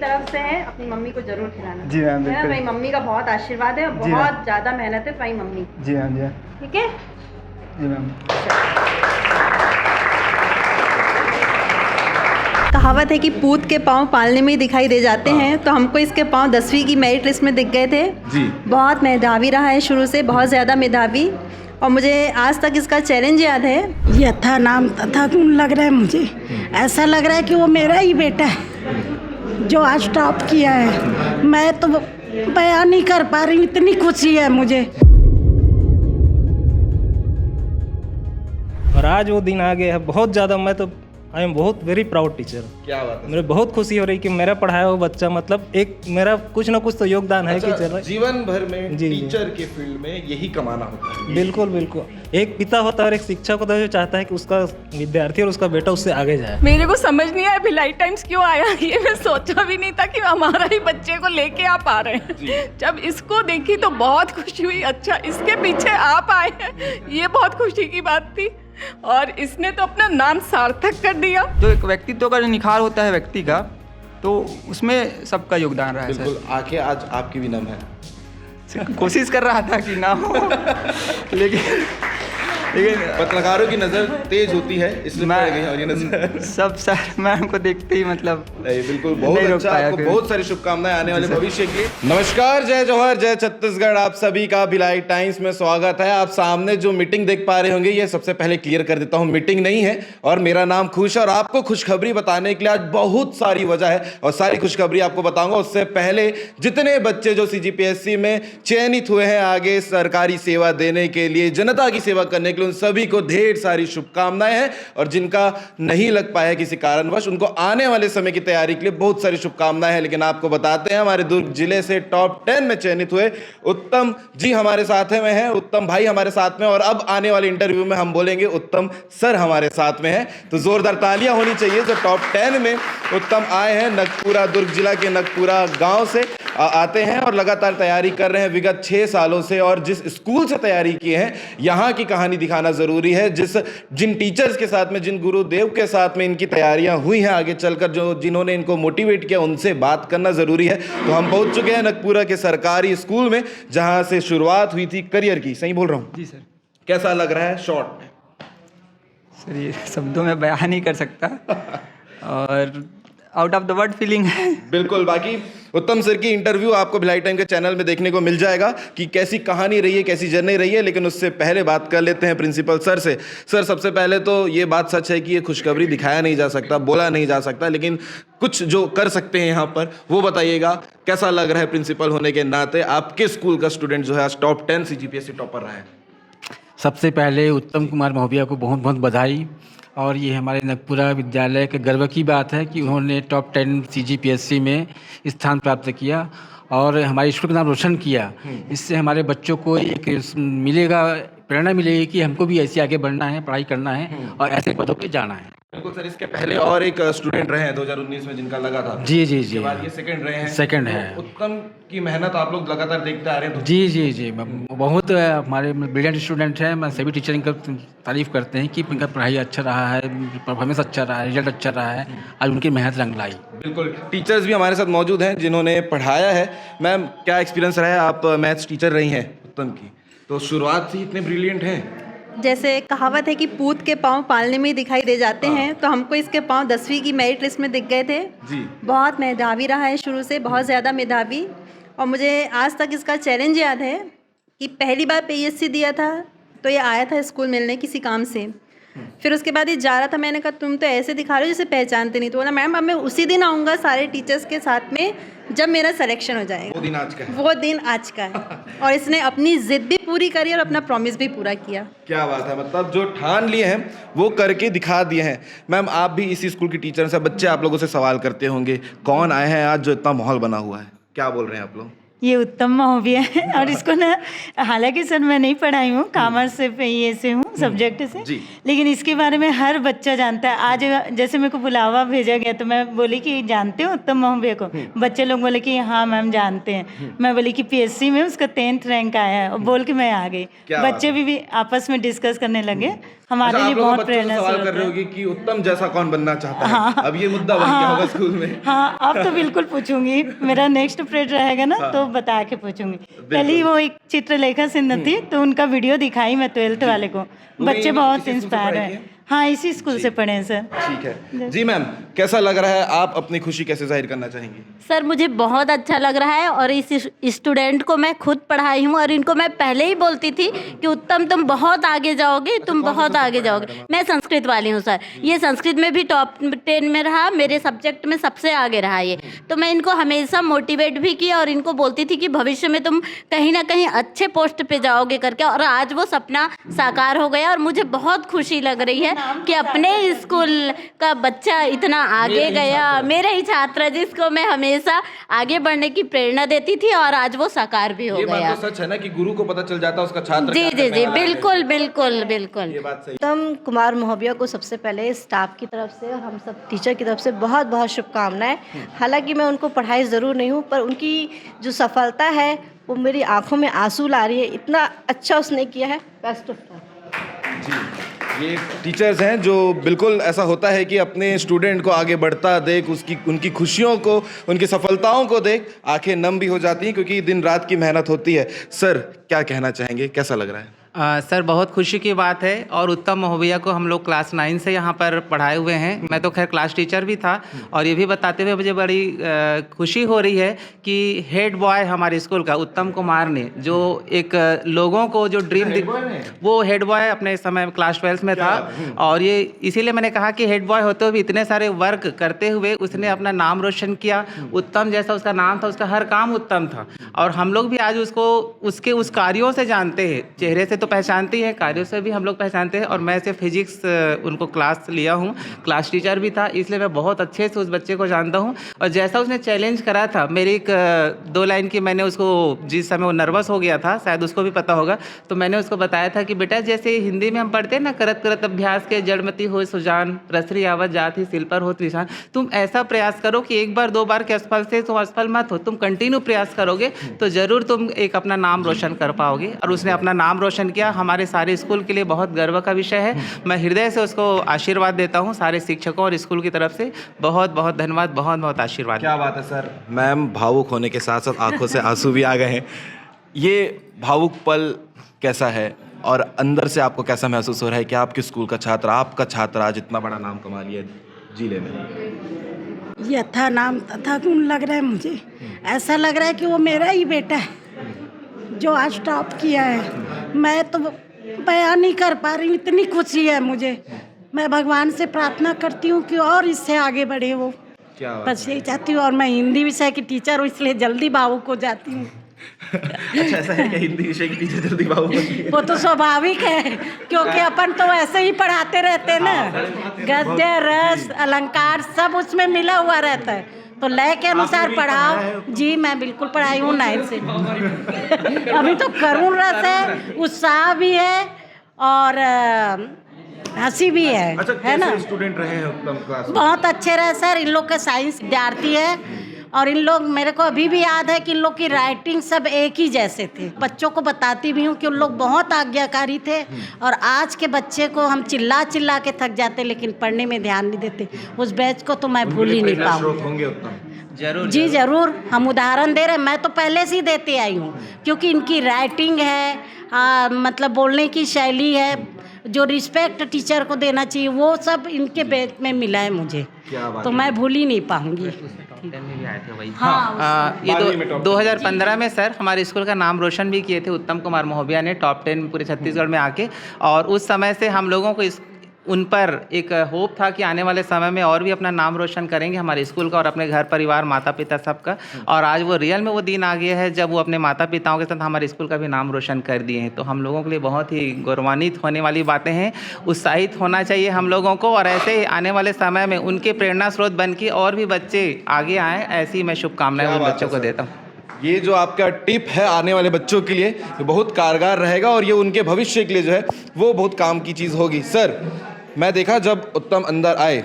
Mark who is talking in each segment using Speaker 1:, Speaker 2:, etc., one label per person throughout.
Speaker 1: तरफ से है, अपनी मम्मी को जरूर खिलाना।
Speaker 2: जी मैम,
Speaker 1: है ना, मेरी मम्मी का बहुत आशीर्वाद है और बहुत ज़्यादा मेहनत है तुम्हारी मम्मी।
Speaker 2: जी मैम। जी
Speaker 1: ठीक है
Speaker 2: जी मैम।
Speaker 1: कहावत है कि पूत के पाँव पालने में ही दिखाई दे जाते हैं, तो हमको इसके पाँव 10वीं की मेरिट लिस्ट में दिख गए थे।
Speaker 3: जी।
Speaker 1: बहुत मेधावी रहा है शुरू से, बहुत ज़्यादा मेधावी, और मुझे आज तक इसका चैलेंज याद है।
Speaker 4: यथा नाम तथा गुण लग रहा है मुझे, ऐसा लग रहा है कि वो मेरा ही बेटा है जो आज टॉप किया है। मैं तो बयान नहीं कर पा रही हूँ, इतनी खुशी है मुझे।
Speaker 5: और आज वो दिन आ गया है, बहुत ज़्यादा। मैं तो आई एम बहुत वेरी प्राउड टीचर।
Speaker 3: क्या बात है।
Speaker 5: मुझे बहुत खुशी हो रही कि मेरा पढ़ाया हुआ बच्चा, मतलब एक मेरा कुछ ना कुछ तो योगदान है कि चलो
Speaker 3: जीवन भर में
Speaker 5: जी,
Speaker 3: टीचर के फील्ड में यही कमाना होता है।
Speaker 5: बिल्कुल बिल्कुल। एक पिता होता है और एक शिक्षक होता है जो चाहता है कि उसका विद्यार्थी और उसका बेटा उससे आगे जाए।
Speaker 6: मेरे को समझ नहीं आया भिलाई टाइम्स क्यों आया, ये मैं सोचा भी नहीं था कि हमारा ही बच्चे को लेके आप आ रहे हैं। जब इसको देखी तो बहुत खुशी हुई, अच्छा इसके पीछे आप आए हैं, ये बहुत खुशी की बात थी। और इसने तो अपना नाम सार्थक कर दिया।
Speaker 7: जो एक व्यक्तित्व का जो निखार होता है व्यक्ति का, तो उसमें सबका योगदान रहा है।
Speaker 3: बिल्कुल। आंखें आज आपकी भी नम है।
Speaker 7: सर कोशिश कर रहा था कि ना हो लेकिन
Speaker 3: पत्रकारों की नजर तेज होती है, इसलिए पड़ गई और ये नजर।
Speaker 7: सब सर मैम को देखते ही मतलब
Speaker 3: नहीं, बिल्कुल बहुत
Speaker 7: नहीं रोक
Speaker 3: अच्छा।
Speaker 7: पाया
Speaker 3: आपको
Speaker 7: फिर।
Speaker 3: बहुत सारी शुभकामनाएं आने वाले भविष्य के लिए। नमस्कार, जय जौहर, जय छत्तीसगढ़। आप सभी का भिलाई टाइम्स में स्वागत है। आप सामने जो मीटिंग देख पा रहे होंगे, ये सबसे पहले क्लियर कर देता हूँ, मीटिंग नहीं है और मेरा नाम खुश है। और आपको खुशखबरी बताने के लिए आज बहुत सारी वजह है और सारी खुशखबरी आपको बताऊंगा। उससे पहले जितने बच्चे जो CGPSC में चयनित हुए हैं आगे सरकारी सेवा देने के लिए, जनता की सेवा करने के लिए, उन सभी को ढेर सारी शुभकामनाएं हैं। और जिनका नहीं लग पाया किसी कारणवश, उनको आने वाले समय की तैयारी के लिए बहुत सारी शुभकामनाएं हैं। लेकिन आपको बताते हैं, हमारे दुर्ग जिले से टॉप 10 में चयनित हुए उत्तम जी हमारे साथ में हैं, उत्तम भाई हमारे साथ में। और अब आने वाले इंटरव्यू में हम बोलेंगे उत्तम सर हमारे साथ में हैं, तो जोरदार तालियां होनी चाहिए। जो टॉप 10 में उत्तम आए हैं, नगपुरा, दुर्ग जिला के नगपुरा गांव से आते हैं और लगातार तैयारी कर रहे हैं विगत 6 सालों से। और जिस स्कूल से तैयारी की है, यहाँ की कहानी दिखाना जरूरी है। जिन टीचर्स के साथ में, जिन गुरुदेव के साथ में इनकी तैयारियां हुई हैं, आगे चलकर जिन्होंने इनको मोटिवेट किया, उनसे बात करना जरूरी है। तो हम पहुंच चुके हैं नगपुरा के सरकारी स्कूल में, जहां से शुरुआत हुई थी करियर की। सही बोल रहा हूँ?
Speaker 7: जी सर।
Speaker 3: कैसा लग रहा है शॉर्ट में?
Speaker 7: सर ये शब्दों में बयान नहीं कर सकता और out of the word feeling है।
Speaker 3: बिल्कुल। बाकी उत्तम सर की इंटरव्यू आपको भिलाई टाइम के चैनल में देखने को मिल जाएगा कि कैसी कहानी रही है, कैसी जर्नी रही है। लेकिन उससे पहले बात कर लेते हैं प्रिंसिपल सर से। सर, सबसे पहले तो ये बात सच है कि ये खुशखबरी दिखाया नहीं जा सकता, बोला नहीं जा सकता, लेकिन कुछ जो कर सकते हैं यहाँ पर वो बताइएगा। कैसा लग रहा है प्रिंसिपल होने के नाते? आपके स्कूल का स्टूडेंट जो है आज टॉप 10 CGPSC टॉपर रहा है।
Speaker 8: सबसे पहले उत्तम कुमार महोदया को बहुत बहुत बधाई। और ये हमारे नगपुरा विद्यालय के गर्व की बात है कि उन्होंने टॉप 10 CGPSC में स्थान प्राप्त किया और हमारे स्कूल का नाम रोशन किया। इससे हमारे बच्चों को एक मिलेगा, प्रेरणा मिलेगी कि हमको भी ऐसे आगे बढ़ना है, पढ़ाई करना है और ऐसे पदों पे जाना है।
Speaker 3: बिल्कुल सर। इसके पहले और एक स्टूडेंट रहे हैं 2019 में जिनका लगा था।
Speaker 8: जी जी जी।
Speaker 3: इसके बाद ये सेकंड रहे हैं।
Speaker 8: सेकंड है।
Speaker 3: तो उत्तम की मेहनत आप लोग लगातार देखते आ रहे हैं।
Speaker 8: जी जी जी। बहुत हमारे ब्रिलियंट स्टूडेंट हैं। मैं सभी टीचर इनका तारीफ करते हैं कि इनका पढ़ाई अच्छा रहा है, परफॉर्मेंस अच्छा रहा है, रिजल्ट अच्छा रहा है। आज उनकी मेहनत रंग लाई।
Speaker 3: बिल्कुल। टीचर्स भी हमारे साथ मौजूद हैं जिन्होंने पढ़ाया है। मैम, क्या एक्सपीरियंस रहा है? आप मैथ्स टीचर रही हैं उत्तम की, तो शुरुआत से ही इतने ब्रिलियंट हैं।
Speaker 1: जैसे कहावत है कि पूत के पाँव पालने में ही दिखाई दे जाते हैं, तो हमको इसके पाँव 10वीं की मेरिट लिस्ट में दिख गए थे।
Speaker 3: जी।
Speaker 1: बहुत मेधावी रहा है शुरू से, बहुत ज़्यादा मेधावी, और मुझे आज तक इसका चैलेंज याद है कि पहली बार PSC दिया था तो ये आया था स्कूल मिलने किसी काम से। फिर उसके बाद ये जा रहा था, मैंने कहा तुम तो ऐसे दिखा रहे हो जैसे पहचानते नहीं। तो बोला मैम अब मैं उसी दिन आऊँगा सारे टीचर्स के साथ में जब मेरा सिलेक्शन हो जाएगा।
Speaker 3: वो दिन आज का है।
Speaker 1: वो दिन आज का है। और इसने अपनी जिद भी पूरी करी और अपना प्रॉमिस भी पूरा किया।
Speaker 3: क्या बात है। मतलब जो ठान लिए हैं वो करके दिखा दिए हैं। मैम, आप भी इसी स्कूल की टीचर हैं। बच्चे आप लोगों से सवाल करते होंगे, कौन आए हैं आज जो इतना माहौल बना हुआ है? क्या बोल रहे हैं आप लोग?
Speaker 2: ये उत्तम महोबिया है और इसको ना हालांकि सर मैं नहीं पढ़ाई हूँ, कॉमर्स से ये से हूँ सब्जेक्ट से, लेकिन इसके बारे में हर बच्चा जानता है। आज जैसे मेरे को बुलावा भेजा गया तो मैं बोली कि जानते हो उत्तम महोबिया को? बच्चे लोग बोले कि हाँ मैम जानते हैं। मैं बोली कि पीएससी में उसका 10th रैंक आया है और बोल के मैं आ गई। बच्चे भी आपस में डिस्कस करने लगे। हमारे लिए बहुत प्रेरणा
Speaker 3: सवाल कर रहे होगी कि उत्तम जैसा कौन बनना चाहता है। अब ये मुद्दा बन गया होगा स्कूल में।
Speaker 2: हाँ अब तो बिल्कुल पूछूंगी, मेरा नेक्स्ट पीरियड रहेगा ना तो बता के पूछूंगी। कल ही वो एक चित्रलेखा सिंह थी तो उनका वीडियो दिखाई मैं 12th वाले को, बच्चे बहुत इंस्पायर है। हाँ इसी स्कूल से पढ़े हैं सर।
Speaker 3: ठीक है जी मैम, कैसा लग रहा है? आप अपनी खुशी कैसे जाहिर करना चाहेंगी?
Speaker 9: सर मुझे बहुत अच्छा लग रहा है और इस स्टूडेंट को मैं खुद पढ़ाई हूँ और इनको मैं पहले ही बोलती थी कि उत्तम तुम बहुत आगे जाओगे, तुम बहुत आगे जाओगे। मैं संस्कृत वाली हूँ सर, ये संस्कृत में भी टॉप 10 में रहा, मेरे सब्जेक्ट में सबसे आगे रहा ये। तो मैं इनको हमेशा मोटिवेट भी किया और इनको बोलती थी कि भविष्य में तुम कहीं ना कहीं अच्छे पोस्ट पे जाओगे करके, और आज वो सपना साकार हो गया और मुझे बहुत खुशी लग रही है कि अपने स्कूल का बच्चा इतना आगे गया, मेरे ही छात्र जिसको मैं हमेशा आगे बढ़ने की प्रेरणा देती थी और आज वो साकार भी हो
Speaker 3: ये
Speaker 9: गया।
Speaker 3: बात तो सच है ना कि गुरु को पता चल जाता है उसका छात्र
Speaker 9: जी जी जी बिल्कुल बिल्कुल बिल्कुल।
Speaker 3: ये बात सही।
Speaker 10: उत्तम कुमार महोबिया को सबसे पहले स्टाफ की तरफ से और हम सब टीचर की तरफ से बहुत बहुत शुभकामनाएं। हालांकि मैं उनको पढ़ाई ज़रूर नहीं हूँ, पर उनकी जो सफलता है वो मेरी आंखों में आंसू ला रही है। इतना अच्छा उसने किया है। Best of luck.
Speaker 3: जी ये टीचर्स हैं जो बिल्कुल ऐसा होता है कि अपने स्टूडेंट को आगे बढ़ता देख, उसकी उनकी खुशियों को, उनकी सफलताओं को देख आंखें नम भी हो जाती हैं क्योंकि दिन रात की मेहनत होती है। सर क्या कहना चाहेंगे, कैसा लग रहा है?
Speaker 11: सर बहुत खुशी की बात है और उत्तम महोबिया को हम लोग क्लास 9 से यहाँ पर पढ़ाए हुए हैं। मैं तो खैर क्लास टीचर भी था और ये भी बताते हुए मुझे बड़ी खुशी हो रही है कि हेड बॉय हमारे स्कूल का उत्तम कुमार ने जो एक लोगों को जो ड्रीम वो हेड बॉय अपने समय क्लास 12 में था और ये इसीलिए मैंने कहा कि हेड बॉय होते हुए भी इतने सारे वर्क करते हुए उसने अपना नाम रोशन किया। उत्तम जैसा उसका नाम था, उसका हर काम उत्तम था और हम लोग भी आज उसको उसके उस कार्यों से जानते हैं। चेहरे से तो पहचानते हैं, कार्यों से भी हम लोग पहचानते हैं। और मैं से फिजिक्स उनको क्लास लिया हूँ, क्लास टीचर भी था, इसलिए मैं बहुत अच्छे से उस बच्चे को जानता हूँ। और जैसा उसने चैलेंज करा था, मेरी एक 2 लाइन की मैंने उसको, जिस समय वो नर्वस हो गया था, शायद उसको भी पता होगा, तो मैंने उसको बताया था कि बेटा जैसे हिंदी में हम पढ़ते हैं ना, करत करत अभ्यास के जड़मती हो सुजान, रसरी आवत जाति सिल पर हो त्रिशान, तुम ऐसा प्रयास करो कि 1 बार 2 बार के असफल से तुम असफल मत हो, तुम कंटिन्यू प्रयास करोगे तो ज़रूर तुम एक अपना नाम रोशन कर पाओगे। और उसने अपना नाम रोशन किया। हमारे सारे स्कूल के लिए बहुत गर्व का विषय है। मैं हृदय से उसको आशीर्वाद देता हूँ, सारे शिक्षकों और स्कूल की तरफ से बहुत बहुत धन्यवाद, बहुत बहुत आशीर्वाद।
Speaker 3: क्या बात है सर। मैम भावुक होने के साथ साथ आंखों से आंसू भी आ गए हैं। ये भावुक पल कैसा है और अंदर से आपको कैसा महसूस हो रहा है कि आपके स्कूल का छात्र, आपका छात्र आज इतना बड़ा नाम कमा लिया जिले में?
Speaker 4: यथा नाम तथा गुण लग रहा है मुझे। ऐसा लग रहा है कि वो मेरा ही बेटा है जो आज टॉप किया है। मैं तो बयान नहीं कर पा रही हूँ, इतनी खुशी है मुझे। मैं भगवान से प्रार्थना करती हूँ कि और इससे आगे बढ़े वो। बस यही चाहती हूँ। और मैं हिंदी विषय की टीचर हूँ, इसलिए जल्दी भावुक हो जाती हूँ।
Speaker 3: अच्छा ऐसा है कि हिंदी विषय की टीचर जल्दी भावुक होती है?
Speaker 4: वो तो स्वाभाविक है क्योंकि अपन तो ऐसे ही पढ़ाते रहते हैं ना। गद्य रस अलंकार सब उसमें मिला हुआ रहता है, तो लय के अनुसार पढ़ाओ। जी मैं बिल्कुल पढ़ाई हूँ 9 से। अभी तो करुण रस है, उत्साह भी है और हंसी भी है।
Speaker 3: अच्छा,
Speaker 4: है ना?
Speaker 3: स्टूडेंट रहे हैं उत्तम क्लास में?
Speaker 4: बहुत अच्छे रहे सर। इन लोग के साइंस विद्यार्थी है और इन लोग, मेरे को अभी भी याद है कि इन लोग की राइटिंग सब एक ही जैसे थे। बच्चों को बताती भी हूँ कि उन लोग बहुत आज्ञाकारी थे। और आज के बच्चे को हम चिल्ला चिल्ला के थक जाते लेकिन पढ़ने में ध्यान नहीं देते। उस बैच को तो मैं भूल ही नहीं पाऊँगी।
Speaker 11: जरूर
Speaker 4: जी जरूर, हम उदाहरण दे रहे हैं। मैं तो पहले से ही देते आई हूँ क्योंकि इनकी राइटिंग है, मतलब बोलने की शैली है, जो रिस्पेक्ट टीचर को देना चाहिए, वो सब इनके बैच में मिला है मुझे। तो मैं भूल ही नहीं पाऊंगी।
Speaker 11: ये 2015 में सर हमारे स्कूल का नाम रोशन भी किए थे उत्तम कुमार महोबिया ने, टॉप 10 पूरे छत्तीसगढ़ में आके। और उस समय से हम लोगों को उन पर एक होप था कि आने वाले समय में और भी अपना नाम रोशन करेंगे हमारे स्कूल का और अपने घर परिवार माता पिता सबका। और आज वो रियल में वो दिन आ गया है जब वो अपने माता पिताओं के साथ हमारे स्कूल का भी नाम रोशन कर दिए हैं। तो हम लोगों के लिए बहुत ही गौरवान्वित होने वाली बातें हैं। उत्साहित होना चाहिए हम लोगों को और ऐसे ही आने वाले समय में उनके प्रेरणा स्रोत बन के और भी बच्चे आगे आएँ, ऐसी मैं शुभकामनाएं उन बच्चों को देता हूँ।
Speaker 3: ये जो आपका टिप है आने वाले बच्चों के लिए ये बहुत कारगर रहेगा और ये उनके भविष्य के लिए जो है वो बहुत काम की चीज़ होगी। सर, मैं देखा जब उत्तम अंदर आए,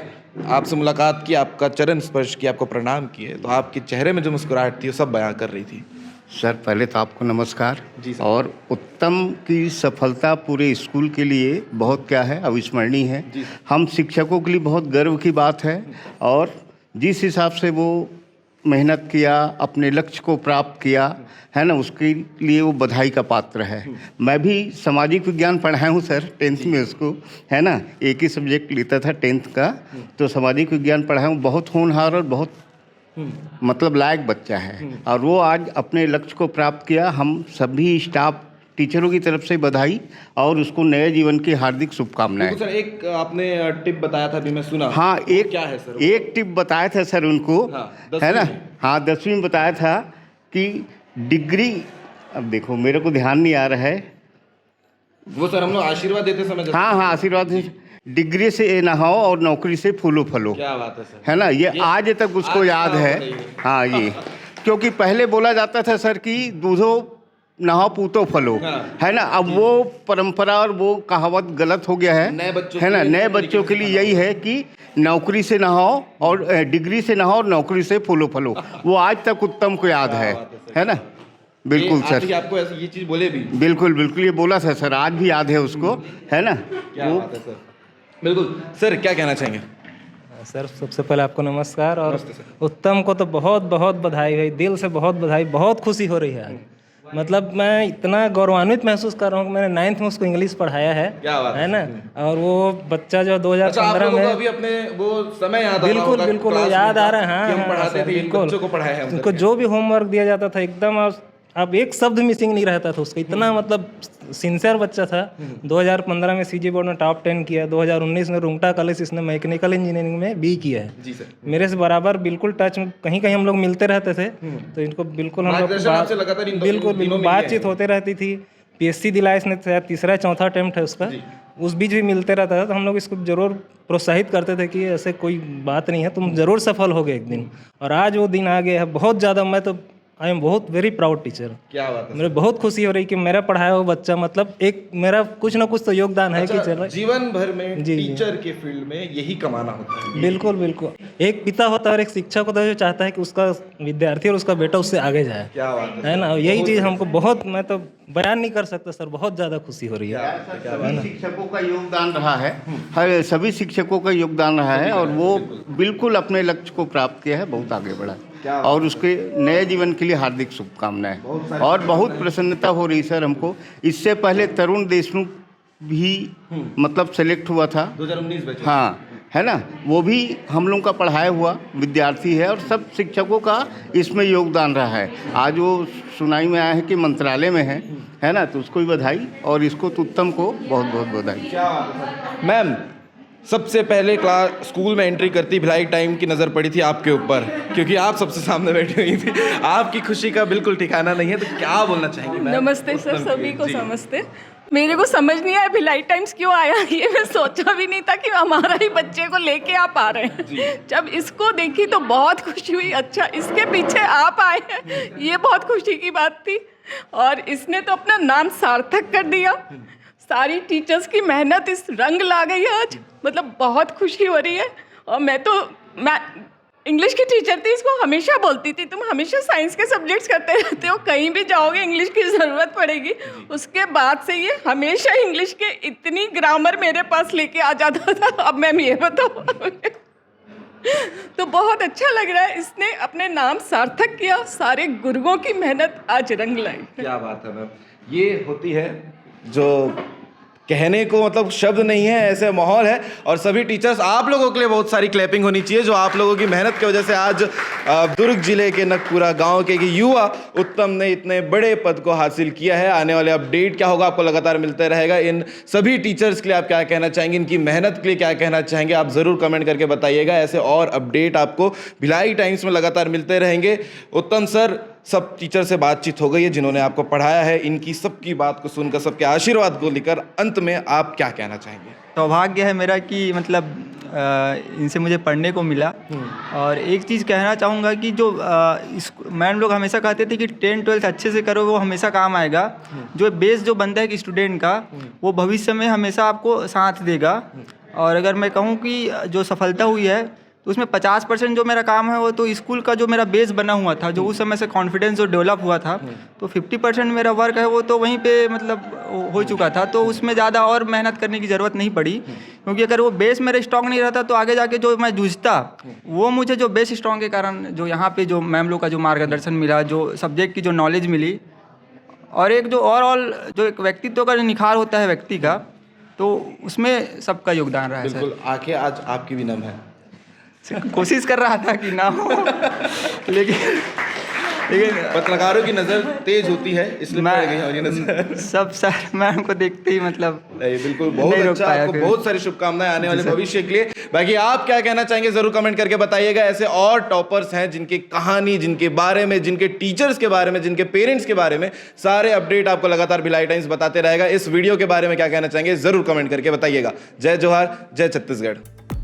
Speaker 3: आपसे मुलाकात की, आपका चरण स्पर्श किया, आपको प्रणाम किए, तो आपके चेहरे में जो मुस्कुराहट थी वो सब बयां कर रही थी।
Speaker 12: सर पहले तो आपको नमस्कार
Speaker 3: जी सर।
Speaker 12: और उत्तम की सफलता पूरे स्कूल के लिए बहुत क्या है, अविस्मरणीय है। हम शिक्षकों के लिए बहुत गर्व की बात है और जिस हिसाब से वो मेहनत किया, अपने लक्ष्य को प्राप्त किया है ना, उसके लिए वो बधाई का पात्र है। मैं भी सामाजिक विज्ञान पढ़ाया हूँ सर 10th में उसको, है ना, एक ही सब्जेक्ट लेता था 10th का, तो सामाजिक विज्ञान पढ़ाया हूँ। बहुत होनहार और बहुत मतलब लायक बच्चा है और वो आज अपने लक्ष्य को प्राप्त किया। हम सभी स्टाफ टीचरों की तरफ से बधाई और उसको नए जीवन की हार्दिक शुभकामनाएं।
Speaker 3: सर, एक आपने टिप बताया था, अभी मैं सुना।
Speaker 12: हाँ, एक
Speaker 3: क्या है सर?
Speaker 12: एक टिप बताया था सर उनको, है ना, हाँ 10वीं में बताया था कि डिग्री, अब देखो मेरे को ध्यान नहीं आ रहा है
Speaker 3: वो सर हम लोग आशीर्वाद देते समय।
Speaker 12: हाँ आशीर्वाद, डिग्री से ना हो और नौकरी से फूलो फलो।
Speaker 3: क्या बात है सर,
Speaker 12: है ना, ये आज तक उसको याद है। हाँ ये क्योंकि पहले बोला जाता था सर कि दूधो नहाओ पूतो फलो, है ना, अब वो परंपरा और वो कहावत गलत हो गया है, है ना। नए बच्चों के लिए यही है कि नौकरी से नहाओ और डिग्री से नहाओ और नौकरी से फूलो फलो। वो आज तक उत्तम को याद है ना। बिल्कुल सर,
Speaker 3: आपको ऐसी ये चीज़ बोले भी?
Speaker 12: बिल्कुल बिल्कुल, ये बोला था सर, आज भी याद है उसको, है ना।
Speaker 3: क्या बात है सर, बिल्कुल। सर क्या कहना चाहेंगे?
Speaker 5: सर सबसे पहले आपको नमस्कार और उत्तम को तो बहुत बहुत बधाई भाई, दिल से बहुत बधाई, बहुत खुशी हो रही है आज। मतलब मैं इतना गौरवान्वित महसूस कर रहा हूँ कि मैंने 9th में उसको इंग्लिश पढ़ाया है, है ना, और वो बच्चा जो 2015 में
Speaker 3: अभी अपने वो समय याद आ रहा
Speaker 5: बिल्कुल बिल्कुल याद आ रहा है। हाँ,
Speaker 3: हम पढ़ाते थे, बच्चों को पढ़ाया है
Speaker 5: उनको, जो भी होमवर्क दिया जाता था एकदम अब एक शब्द मिसिंग नहीं रहता था उसका, इतना मतलब सिंसियर बच्चा था। 2015 में सीजी बोर्ड में टॉप 10 किया, 2019 में रुंगटा कॉलेज इसने मैकेनिकल इंजीनियरिंग में बी किया है।
Speaker 3: जी सर।
Speaker 5: मेरे से बराबर बिल्कुल टच में, कहीं कहीं हम लोग मिलते रहते थे, तो इनको बिल्कुल हम लोग बिल्कुल बातचीत होते रहती थी। PSC दिलाया इसने, तीसरा चौथा अटेम्प्ट है उसका, उस बीच भी मिलते रहता था। तो हम लोग इसको जरूर प्रोत्साहित करते थे कि ऐसे कोई बात नहीं है, तुम जरूर सफल होगे एक दिन। और आज वो दिन आ गया है, बहुत ज़्यादा। मैं तो आई एम बहुत वेरी प्राउड टीचर।
Speaker 3: क्या बात है,
Speaker 5: मेरे बहुत खुशी हो रही कि मेरा पढ़ाया हुआ बच्चा, मतलब एक मेरा कुछ ना कुछ तो योगदान है कि चलो
Speaker 3: जीवन भर में टीचर के फील्ड में यही कमाना होता है।
Speaker 5: बिल्कुल बिल्कुल, एक पिता होता है और एक शिक्षक होता है जो चाहता है कि उसका विद्यार्थी और उसका बेटा उससे आगे जाए।
Speaker 3: क्या बात
Speaker 5: है ना, यही चीज़ हमको बहुत, मैं तो बयान नहीं कर सकता सर, बहुत ज़्यादा खुशी हो रही है।
Speaker 12: सभी शिक्षकों का योगदान रहा है, हर सभी शिक्षकों का योगदान रहा है और वो बिल्कुल अपने लक्ष्य को प्राप्त किया है, बहुत आगे बढ़ा और उसके नए जीवन के लिए हार्दिक शुभकामनाएं। और बहुत प्रसन्नता हो रही सर हमको। इससे पहले तरुण देशमुख भी मतलब सेलेक्ट हुआ था
Speaker 3: 2019 में।
Speaker 12: हाँ, है ना, वो भी हम लोगों का पढ़ाया हुआ विद्यार्थी है और सब शिक्षकों का इसमें योगदान रहा है। आज वो सुनाई में आया है कि मंत्रालय में है ना, तो उसको भी बधाई और इसको तो उत्तम को बहुत बहुत बधाई।
Speaker 3: मैम, सबसे पहले क्लास स्कूल में एंट्री करती भिलाई टाइम की नज़र पड़ी थी आपके ऊपर, क्योंकि आप सबसे सामने बैठी हुई थी। आपकी खुशी का बिल्कुल ठिकाना नहीं है, तो क्या बोलना चाहेंगे मैम?
Speaker 6: नमस्ते सर, सभी को नमस्ते। मेरे को समझ नहीं आया भिलाई टाइम्स क्यों आया, ये मैं सोचा भी नहीं था कि हमारा ही बच्चे को लेके आप आ रहे हैं। जब इसको देखी तो बहुत खुशी हुई, अच्छा इसके पीछे आप आए हैं, ये बहुत खुशी की बात थी। और इसने तो अपना नाम सार्थक कर दिया, सारी टीचर्स की मेहनत इस रंग ला गई है आज, मतलब बहुत खुशी हो रही है। और मैं इंग्लिश की टीचर थी, इसको हमेशा बोलती थी तुम हमेशा साइंस के सब्जेक्ट्स करते रहते हो, कहीं भी जाओगे इंग्लिश की ज़रूरत पड़ेगी। उसके बाद से ये हमेशा इंग्लिश के इतनी ग्रामर मेरे पास लेके आ जाता था। अब मैम ये बताओ तो बहुत अच्छा लग रहा है, इसने अपने नाम सार्थक किया, सारे गुरुओं की मेहनत आज रंग लाई।
Speaker 3: क्या बात है मैम, ये होती है जो कहने को मतलब शब्द नहीं है, ऐसे माहौल है। और सभी टीचर्स, आप लोगों के लिए बहुत सारी क्लैपिंग होनी चाहिए, जो आप लोगों की मेहनत की वजह से आज दुर्ग जिले के नगपुरा गांव के युवा उत्तम ने इतने बड़े पद को हासिल किया है। आने वाले अपडेट क्या होगा आपको लगातार मिलता रहेगा। इन सभी टीचर्स के लिए आप क्या कहना चाहेंगे, इनकी मेहनत के लिए क्या कहना चाहेंगे, आप ज़रूर कमेंट करके बताइएगा। ऐसे और अपडेट आपको भिलाई टाइम्स में लगातार मिलते रहेंगे। उत्तम सर, सब टीचर से बातचीत हो गई है जिन्होंने आपको पढ़ाया है, इनकी सबकी बात को सुनकर, सबके आशीर्वाद को लेकर अंत में आप क्या कहना चाहेंगे?
Speaker 7: सौभाग्य है मेरा कि मतलब इनसे मुझे पढ़ने को मिला। और एक चीज़ कहना चाहूँगा कि जो मैम लोग हमेशा कहते थे कि 10-12 अच्छे से करो, वो हमेशा काम आएगा। जो बेस जो बनता है कि स्टूडेंट का, वो भविष्य में हमेशा आपको साथ देगा। और अगर मैं कहूँ कि जो सफलता हुई है तो उसमें 50% जो मेरा काम है वो तो स्कूल का जो मेरा बेस बना हुआ था, जो उस समय से कॉन्फिडेंस जो डेवलप हुआ था, तो 50% मेरा वर्क है वो तो वहीं पे मतलब हो चुका था। तो उसमें ज़्यादा और मेहनत करने की ज़रूरत नहीं पड़ी, क्योंकि अगर वो बेस मेरा स्ट्रॉन्ग नहीं रहता तो आगे जाके जो मैं जूझता, वो मुझे जो बेस स्ट्रॉन्ग के कारण जो यहाँ पे जो मैम लोग का जो मार्गदर्शन मिला, जो सब्जेक्ट की जो नॉलेज मिली, और एक जो ओवरऑल जो एक व्यक्तित्व का जो निखार होता है व्यक्ति का, तो उसमें सबका योगदान रहा है।
Speaker 3: बिल्कुल, आंखें आज आपकी भी नम है।
Speaker 7: कोशिश कर रहा था कि ना हो, लेकिन
Speaker 3: पत्रकारों की नज़र तेज होती है, इसलिए पड़ गई और ये नज़र
Speaker 7: सब सर मैम को देखते ही मतलब
Speaker 3: नहीं, बिल्कुल बहुत अच्छा। आपको बहुत सारी शुभकामनाएं आने वाले भविष्य के लिए। बाकी आप क्या कहना चाहेंगे जरूर कमेंट करके बताइएगा। ऐसे और टॉपर्स हैं जिनकी कहानी, जिनके बारे में, जिनके टीचर्स के बारे में, जिनके पेरेंट्स के बारे में सारे अपडेट आपको लगातार भिलाई टाइम्स बताते रहेगा। इस वीडियो के बारे में क्या कहना चाहेंगे जरूर कमेंट करके बताइएगा। जय जोहार, जय छत्तीसगढ़।